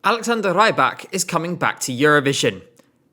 Alexander Rybak is coming back to Eurovision.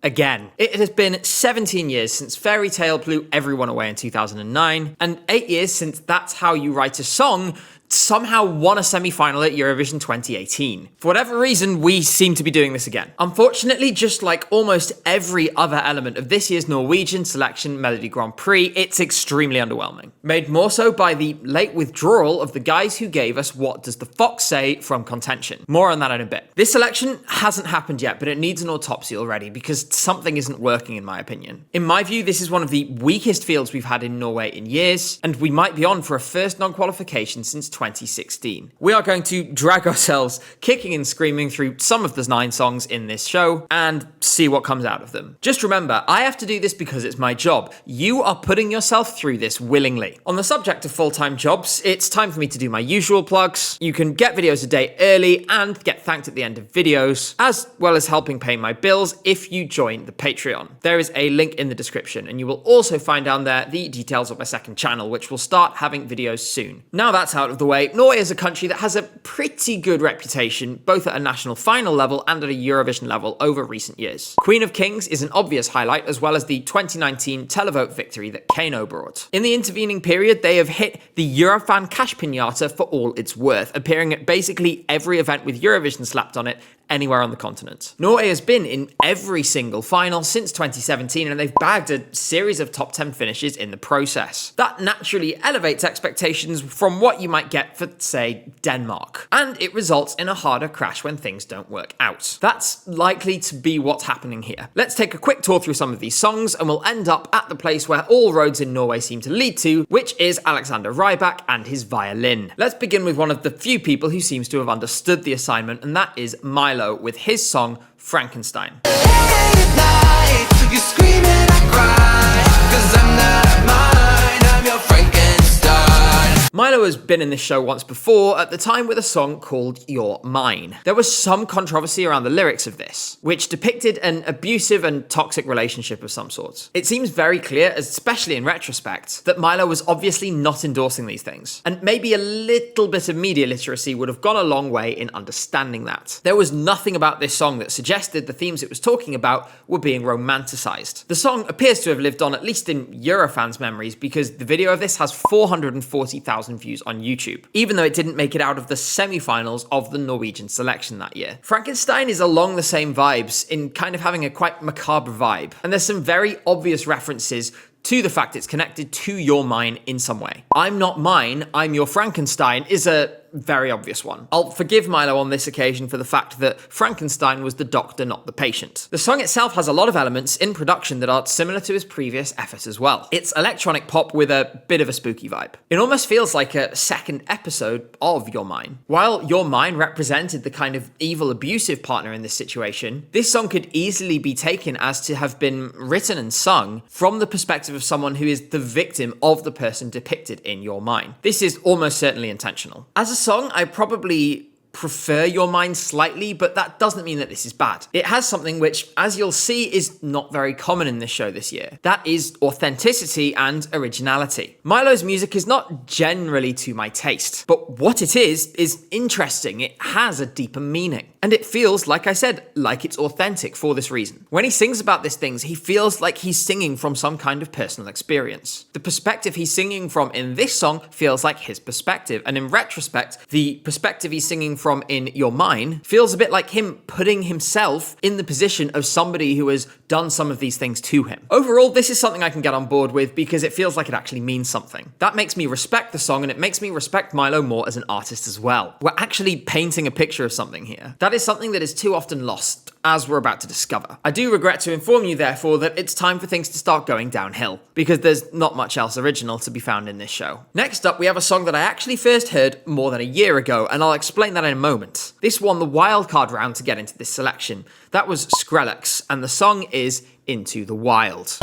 Again. It has been 17 years since Fairy Tale blew everyone away in 2009, and 8 years since That's How You Write a Song somehow won a semi-final at Eurovision 2018. For whatever reason, we seem to be doing this again. Unfortunately, just like almost every other element of this year's Norwegian selection Melody Grand Prix, it's extremely underwhelming. Made more so by the late withdrawal of the guys who gave us What Does the Fox Say from contention. More on that in a bit. This selection hasn't happened yet, but it needs an autopsy already because something isn't working in my opinion. In my view, this is one of the weakest fields we've had in Norway in years, and we might be on for a first non-qualification since 2016. We are going to drag ourselves kicking and screaming through some of the 9 songs in this show and see what comes out of them. Just remember, I have to do this because it's my job. You are putting yourself through this willingly. On the subject of full-time jobs, it's time for me to do my usual plugs. You can get videos a day early and get thanked at the end of videos, as well as helping pay my bills if you join the Patreon. There is a link in the description, and you will also find down there the details of my second channel, which will start having videos soon. Now that's out of the way, Norway is a country that has a pretty good reputation, both at a national final level and at a Eurovision level over recent years. Queen of Kings is an obvious highlight, as well as the 2019 televote victory that Kano brought. In the intervening period, they have hit the Eurofan cash pinata for all it's worth, appearing at basically every event with Eurovision slapped on it anywhere on the continent. Norway has been in every single final since 2017, and they've bagged a series of top 10 finishes in the process. That naturally elevates expectations from what you might get for, say, Denmark, and it results in a harder crash when things don't work out. That's likely to be what's happening here. Let's take a quick tour through some of these songs, and we'll end up at the place where all roads in Norway seem to lead to, which is Alexander Rybak and his violin. Let's begin with one of the few people who seems to have understood the assignment, and that is Milo with his song Frankenstein. Milo has been in this show once before, at the time with a song called You're Mine. There was some controversy around the lyrics of this, which depicted an abusive and toxic relationship of some sort. It seems very clear, especially in retrospect, that Milo was obviously not endorsing these things, and maybe a little bit of media literacy would have gone a long way in understanding that. There was nothing about this song that suggested the themes it was talking about were being romanticized. The song appears to have lived on, at least in Eurofans' memories, because the video of this has 440,000 views on YouTube, even though it didn't make it out of the semi-finals of the Norwegian selection that year. Frankenstein is along the same vibes, in kind of having a quite macabre vibe, and there's some very obvious references to the fact it's connected to Your Mine in some way. I'm not mine, I'm your Frankenstein is a very obvious one. I'll forgive Milo on this occasion for the fact that Frankenstein was the doctor, not the patient. The song itself has a lot of elements in production that are similar to his previous effort as well. It's electronic pop with a bit of a spooky vibe. It almost feels like a second episode of Your Mine. While Your Mine represented the kind of evil, abusive partner in this situation, this song could easily be taken as to have been written and sung from the perspective of someone who is the victim of the person depicted in Your Mine. This is almost certainly intentional. As a song, I probably prefer Your Mine slightly, but that doesn't mean that this is bad. It has something which, as you'll see, is not very common in this show this year. That is authenticity and originality. Milo's music is not generally to my taste, but what it is interesting. It has a deeper meaning. And it feels, like I said, like it's authentic for this reason. When he sings about these things, he feels like he's singing from some kind of personal experience. The perspective he's singing from in this song feels like his perspective, and in retrospect, the perspective he's singing from in Your Mine feels a bit like him putting himself in the position of somebody who has done some of these things to him. Overall, this is something I can get on board with because it feels like it actually means something. That makes me respect the song, and it makes me respect Milo more as an artist as well. We're actually painting a picture of something here. That is something that is too often lost, as we're about to discover. I do regret to inform you, therefore, that it's time for things to start going downhill, because there's not much else original to be found in this show. Next up, we have a song that I actually first heard more than a year ago, and I'll explain that in a moment. This won the wildcard round to get into this selection. That was Skrellex, and the song is Into the Wild.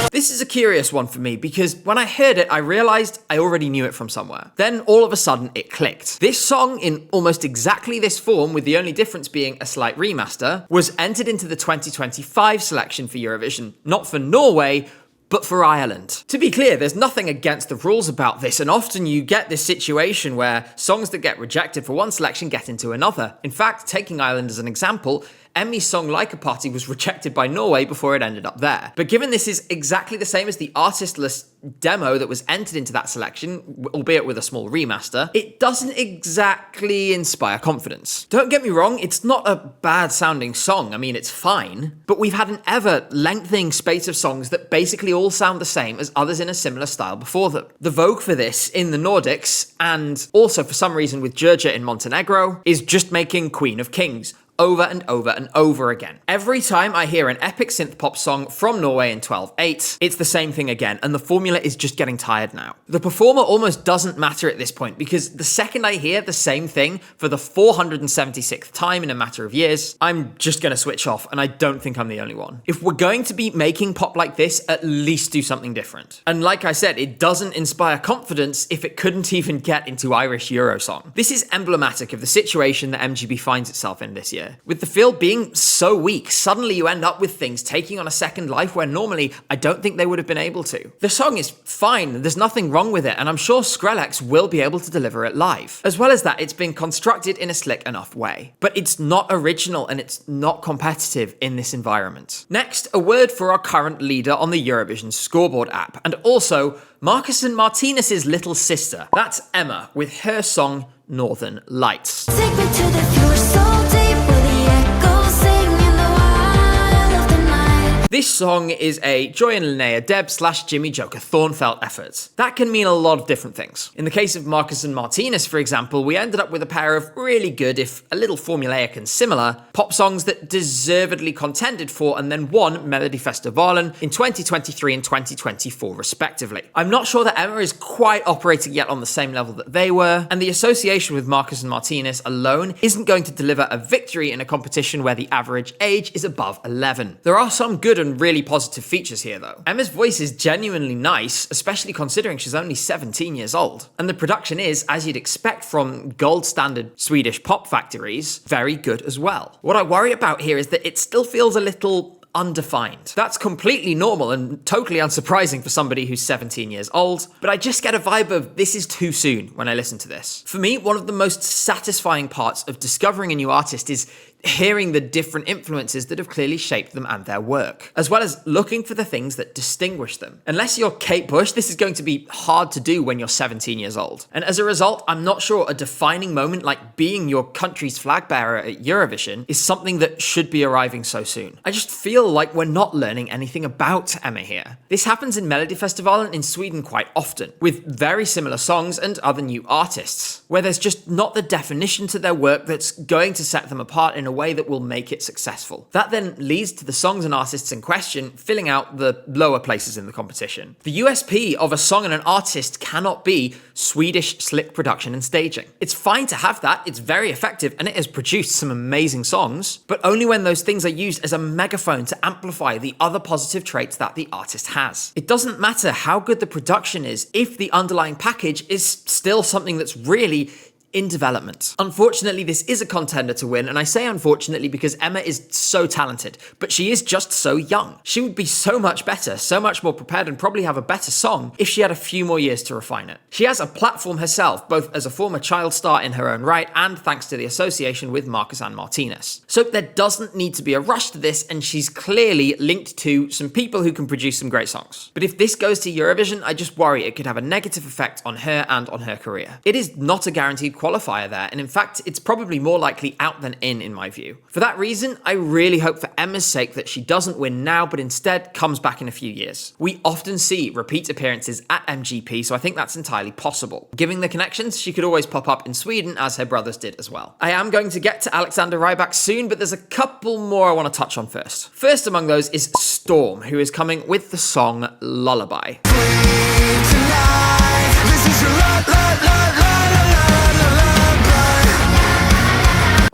This is a curious one for me because when I heard it, I realized I already knew it from somewhere. Then all of a sudden it clicked. This song, in almost exactly this form, with the only difference being a slight remaster, was entered into the 2025 selection for Eurovision, not for Norway, but for Ireland. To be clear, there's nothing against the rules about this, and often you get this situation where songs that get rejected for one selection get into another. In fact, taking Ireland as an example, Emmy's song Like a Party was rejected by Norway before it ended up there. But given this is exactly the same as the artist-less demo that was entered into that selection, albeit with a small remaster, it doesn't exactly inspire confidence. Don't get me wrong, it's not a bad sounding song. I mean, it's fine, but we've had an ever-lengthening spate of songs that basically all sound the same as others in a similar style before them. The vogue for this in the Nordics, and also for some reason with Georgia in Montenegro, is just making Queen of Kings over and over and over again. Every time I hear an epic synth pop song from Norway in 12/8, it's the same thing again, and the formula is just getting tired now. The performer almost doesn't matter at this point, because the second I hear the same thing for the 476th time in a matter of years, I'm just gonna switch off, and I don't think I'm the only one. If we're going to be making pop like this, at least do something different. And like I said, it doesn't inspire confidence if it couldn't even get into Irish Eurosong. This is emblematic of the situation that MGB finds itself in this year. With the field being so weak, suddenly you end up with things taking on a second life where normally I don't think they would have been able to. The song is fine, there's nothing wrong with it, and I'm sure Skrellex will be able to deliver it live. As well as that, it's been constructed in a slick enough way. But it's not original and it's not competitive in this environment. Next, a word for our current leader on the Eurovision scoreboard app, and also Marcus and Martinez's little sister. That's Emma with her song Northern Lights. Take me to the floor so deep where the echoes sing in the wild of the night. This song is a Joy and Linnea Deb/Jimmy Joker Thornfelt effort. That can mean a lot of different things. In the case of Marcus and Martinez, for example, we ended up with a pair of really good, if a little formulaic and similar, pop songs that deservedly contended for and then won Melodifestivalen in 2023 and 2024 respectively. I'm not sure that Emma is quite operating yet on the same level that they were, and the association with Marcus and Martinez alone isn't going to deliver a victory in a competition where the average age is above 11. There are some good and really positive features here though. Emma's voice is genuinely nice, especially considering she's only 17 years old. And the production is, as you'd expect from gold standard Swedish pop factories, very good as well. What I worry about here is that it still feels a little undefined. That's completely normal and totally unsurprising for somebody who's 17 years old, but I just get a vibe of this is too soon when I listen to this. For me, one of the most satisfying parts of discovering a new artist is hearing the different influences that have clearly shaped them and their work, as well as looking for the things that distinguish them. Unless you're Kate Bush, this is going to be hard to do when you're 17 years old. And as a result, I'm not sure a defining moment like being your country's flag bearer at Eurovision is something that should be arriving so soon. I just feel like we're not learning anything about Emma here. This happens in Melodifestivalen in Sweden quite often, with very similar songs and other new artists, where there's just not the definition to their work that's going to set them apart in a way that will make it successful. That then leads to the songs and artists in question filling out the lower places in the competition. The USP of a song and an artist cannot be Swedish slick production and staging. It's fine to have that, it's very effective, and it has produced some amazing songs, but only when those things are used as a megaphone to amplify the other positive traits that the artist has. It doesn't matter how good the production is if the underlying package is still something that's really in development. Unfortunately, this is a contender to win, and I say unfortunately because Emma is so talented, but she is just so young. She would be so much better, so much more prepared, and probably have a better song if she had a few more years to refine it. She has a platform herself, both as a former child star in her own right and thanks to the association with Marcus and Martinez. So there doesn't need to be a rush to this, and she's clearly linked to some people who can produce some great songs. But if this goes to Eurovision, I just worry it could have a negative effect on her and on her career. It is not a guaranteed qualifier there, and in fact, it's probably more likely out than in my view. For that reason, I really hope for Emma's sake that she doesn't win now, but instead comes back in a few years. We often see repeat appearances at MGP, so I think that's entirely possible. Given the connections, she could always pop up in Sweden, as her brothers did as well. I am going to get to Alexander Rybak soon, but there's a couple more I want to touch on first. First among those is Storm, who is coming with the song Lullaby.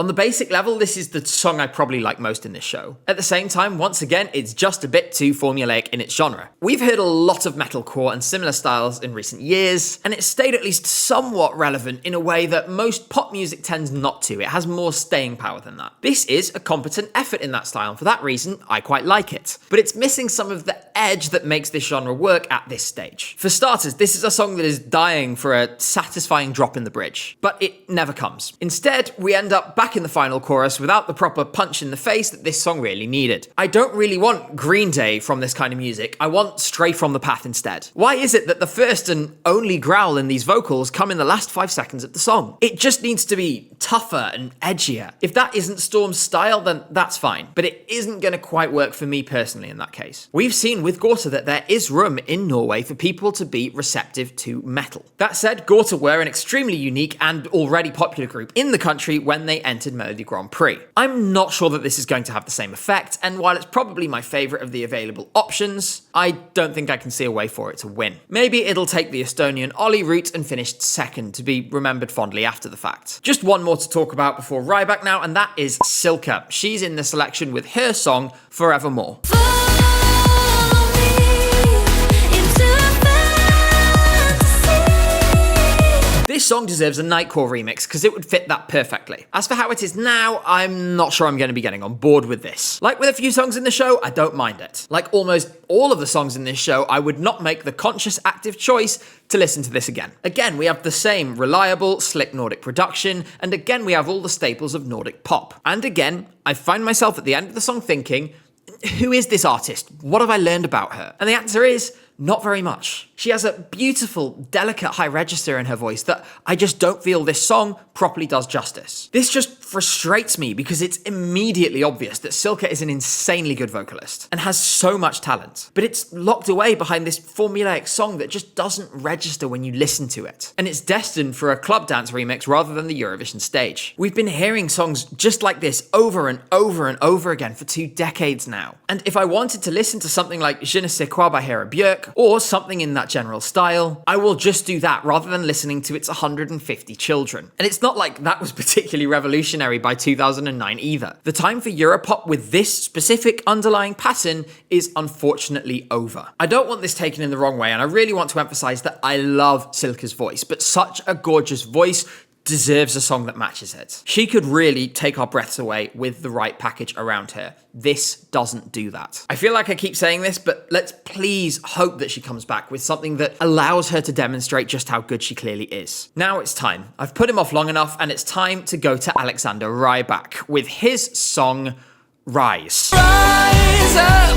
On the basic level, this is the song I probably like most in this show. At the same time, once again, it's just a bit too formulaic in its genre. We've heard a lot of metalcore and similar styles in recent years, and it's stayed at least somewhat relevant in a way that most pop music tends not to. It has more staying power than that. This is a competent effort in that style, and for that reason, I quite like it. But it's missing some of the edge that makes this genre work at this stage. For starters, this is a song that is dying for a satisfying drop in the bridge, but it never comes. Instead, we end up back in the final chorus without the proper punch in the face that this song really needed. I don't really want Green Day from this kind of music, I want Stray from the Path instead. Why is it that the first and only growl in these vocals come in the last 5 seconds of the song? It just needs to be tougher and edgier. If that isn't Storm's style, then that's fine, but it isn't going to quite work for me personally in that case. We've seen with Gorta that there is room in Norway for people to be receptive to metal. That said, Gorta were an extremely unique and already popular group in the country when they entered Melody Grand Prix. I'm not sure that this is going to have the same effect, and while it's probably my favourite of the available options, I don't think I can see a way for it to win. Maybe it'll take the Estonian Olli route and finish second to be remembered fondly after the fact. Just one more to talk about before Rybak now, and that is Silke. She's in the selection with her song Forevermore. This song deserves a Nightcore remix because it would fit that perfectly. As for how it is now, I'm not sure I'm going to be getting on board with this. Like with a few songs in the show, I don't mind it. Like almost all of the songs in this show, I would not make the conscious active choice to listen to this again. Again, we have the same reliable, slick Nordic production, and again we have all the staples of Nordic pop. And again, I find myself at the end of the song thinking, who is this artist? What have I learned about her? And the answer is, not very much. She has a beautiful, delicate high register in her voice that I just don't feel this song properly does justice. This just frustrates me because it's immediately obvious that Silke is an insanely good vocalist and has so much talent, but it's locked away behind this formulaic song that just doesn't register when you listen to it. And it's destined for a club dance remix rather than the Eurovision stage. We've been hearing songs just like this over and over and over again for 2 decades now. And if I wanted to listen to something like Je ne sais quoi by Hera Björk, or something in that general style, I will just do that rather than listening to its 150 children. And it's not like that was particularly revolutionary by 2009 either. The time for Europop with this specific underlying pattern is unfortunately over. I don't want this taken in the wrong way, and I really want to emphasize that I love Silke's voice, but such a gorgeous voice deserves a song that matches it. She could really take our breaths away with the right package around her. This doesn't do that. I feel like I keep saying this, but let's please hope that she comes back with something that allows her to demonstrate just how good she clearly is. Now it's time. I've put him off long enough, and it's time to go to Alexander Rybak with his song Rise. Rise up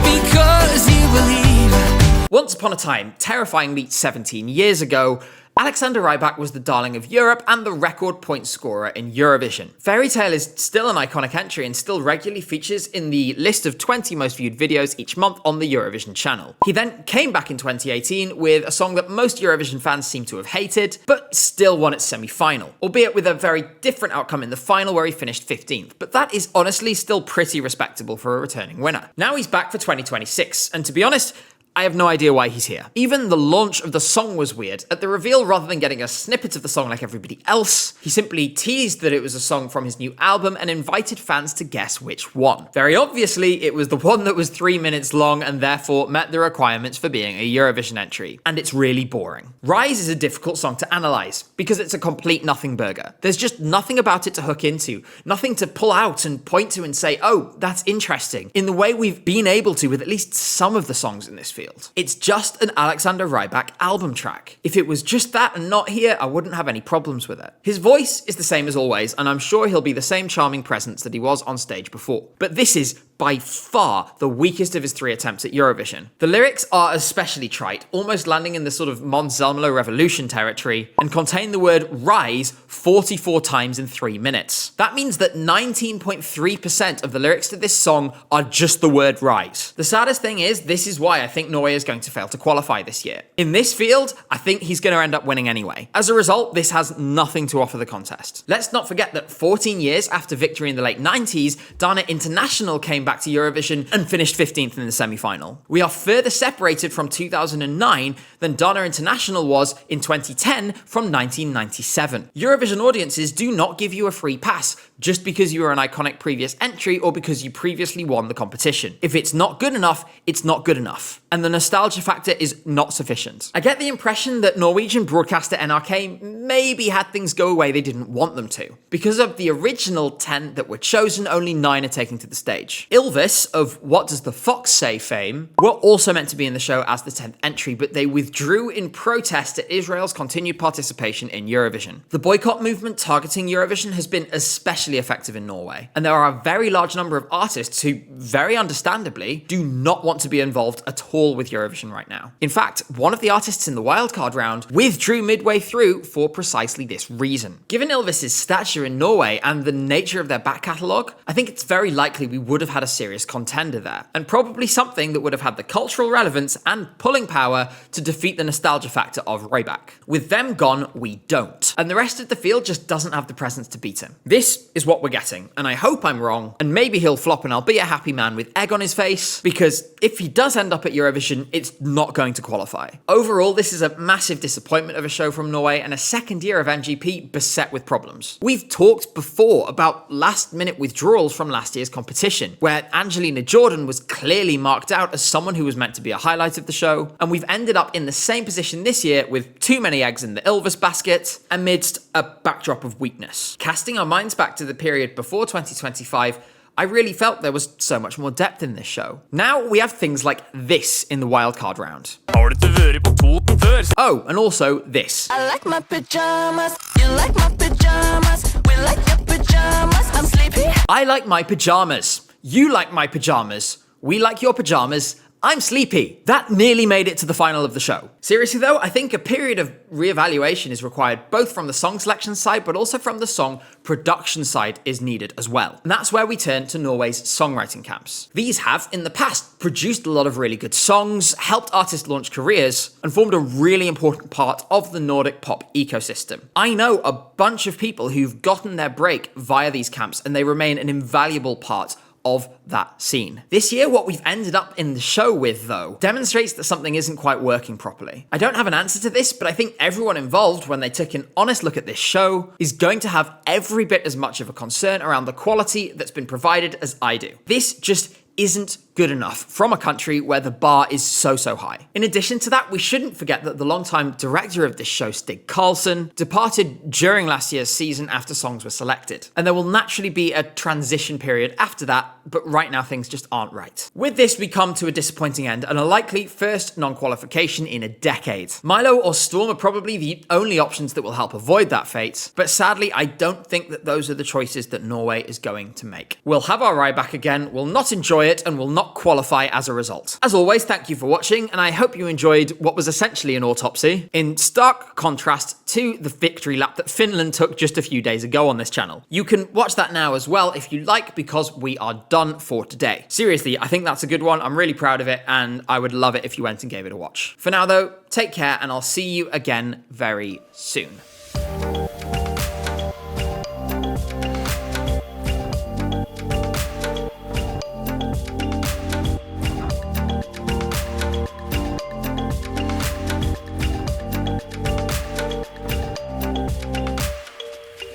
because you believe. Once upon a time, terrifyingly 17 years ago, Alexander Rybak was the darling of Europe and the record point scorer in Eurovision. Fairy Tale is still an iconic entry and still regularly features in the list of 20 most viewed videos each month on the Eurovision channel. He then came back in 2018 with a song that most Eurovision fans seem to have hated, but still won its semi-final, albeit with a very different outcome in the final where he finished 15th, but that is honestly still pretty respectable for a returning winner. Now he's back for 2026, and to be honest, I have no idea why he's here. Even the launch of the song was weird. At the reveal, rather than getting a snippet of the song like everybody else, he simply teased that it was a song from his new album and invited fans to guess which one. Very obviously, it was the one that was 3 minutes long and therefore met the requirements for being a Eurovision entry. And it's really boring. Rise is a difficult song to analyse because it's a complete nothing burger. There's just nothing about it to hook into, nothing to pull out and point to and say, oh, that's interesting, in the way we've been able to with at least some of the songs in this field. It's just an Alexander Rybak album track. If it was just that and not here, I wouldn't have any problems with it. His voice is the same as always, and I'm sure he'll be the same charming presence that he was on stage before. But this is by far the weakest of his 3 attempts at Eurovision. The lyrics are especially trite, almost landing in the sort of Mons Zelmerlo Revolution territory, and contain the word rise 44 times in 3 minutes. That means that 19.3% of the lyrics to this song are just the word rise. The saddest thing is, this is why I think Norway is going to fail to qualify this year. In this field, I think he's going to end up winning anyway. As a result, this has nothing to offer the contest. Let's not forget that 14 years after victory in the late 90s, Dana International came back to Eurovision and finished 15th in the semi-final. We are further separated from 2009 than Dana International was in 2010 from 1997. Eurovision audiences do not give you a free pass just because you were an iconic previous entry or because you previously won the competition. If it's not good enough, it's not good enough. And the nostalgia factor is not sufficient. I get the impression that Norwegian broadcaster NRK maybe had things go away they didn't want them to. Because of the original 10 that were chosen, only 9 are taking to the stage. Ylvis, of What Does the Fox Say fame, were also meant to be in the show as the 10th entry, but they withdrew in protest at Israel's continued participation in Eurovision. The boycott movement targeting Eurovision has been especially effective in Norway, and there are a very large number of artists who, very understandably, do not want to be involved at all with Eurovision right now. In fact, one of the artists in the wildcard round withdrew midway through for precisely this reason. Given Ylvis's stature in Norway and the nature of their back catalogue, I think it's very likely we would have had a serious contender there, and probably something that would have had the cultural relevance and pulling power to defeat the nostalgia factor of Rybak. With them gone, we don't, and the rest of the field just doesn't have the presence to beat him. This is what we're getting, and I hope I'm wrong, and maybe he'll flop and I'll be a happy man with egg on his face, because if he does end up at Eurovision, it's not going to qualify. Overall, this is a massive disappointment of a show from Norway and a second year of NGP beset with problems. We've talked before about last-minute withdrawals from last year's competition, where Angelina Jordan was clearly marked out as someone who was meant to be a highlight of the show, and we've ended up in the same position this year with too many eggs in the Ylvis basket amidst a backdrop of weakness. Casting our minds back to the period before 2025, I really felt there was so much more depth in this show. Now we have things like this in the wildcard round. Oh, and also this. I like my pajamas, you like my pajamas, we like your pajamas, I'm sleepy. I like my pajamas. You like my pajamas. We like your pajamas. I'm sleepy. That nearly made it to the final of the show. Seriously though, I think a period of reevaluation is required both from the song selection side, but also from the song production side is needed as well. And that's where we turn to Norway's songwriting camps. These have, in the past, produced a lot of really good songs, helped artists launch careers, and formed a really important part of the Nordic pop ecosystem. I know a bunch of people who've gotten their break via these camps, and they remain an invaluable part of that scene. This year, what we've ended up in the show with, though, demonstrates that something isn't quite working properly. I don't have an answer to this, but I think everyone involved, when they took an honest look at this show, is going to have every bit as much of a concern around the quality that's been provided as I do. This just isn't good enough from a country where the bar is so high. In addition to that, we shouldn't forget that the longtime director of this show, Stig Karlsson, departed during last year's season after songs were selected. And there will naturally be a transition period after that, but right now things just aren't right. With this, we come to a disappointing end and a likely first non-qualification in a decade. Milo or Storm are probably the only options that will help avoid that fate, but sadly, I don't think that those are the choices that Norway is going to make. We'll have our Rybak again, we'll not enjoy it, and will not qualify as a result. As always, thank you for watching, and I hope you enjoyed what was essentially an autopsy, in stark contrast to the victory lap that Finland took just a few days ago on this channel. You can watch that now as well if you like, because we are done for today. Seriously, I think that's a good one. I'm really proud of it, and I would love it if you went and gave it a watch. For now though, take care, and I'll see you again very soon.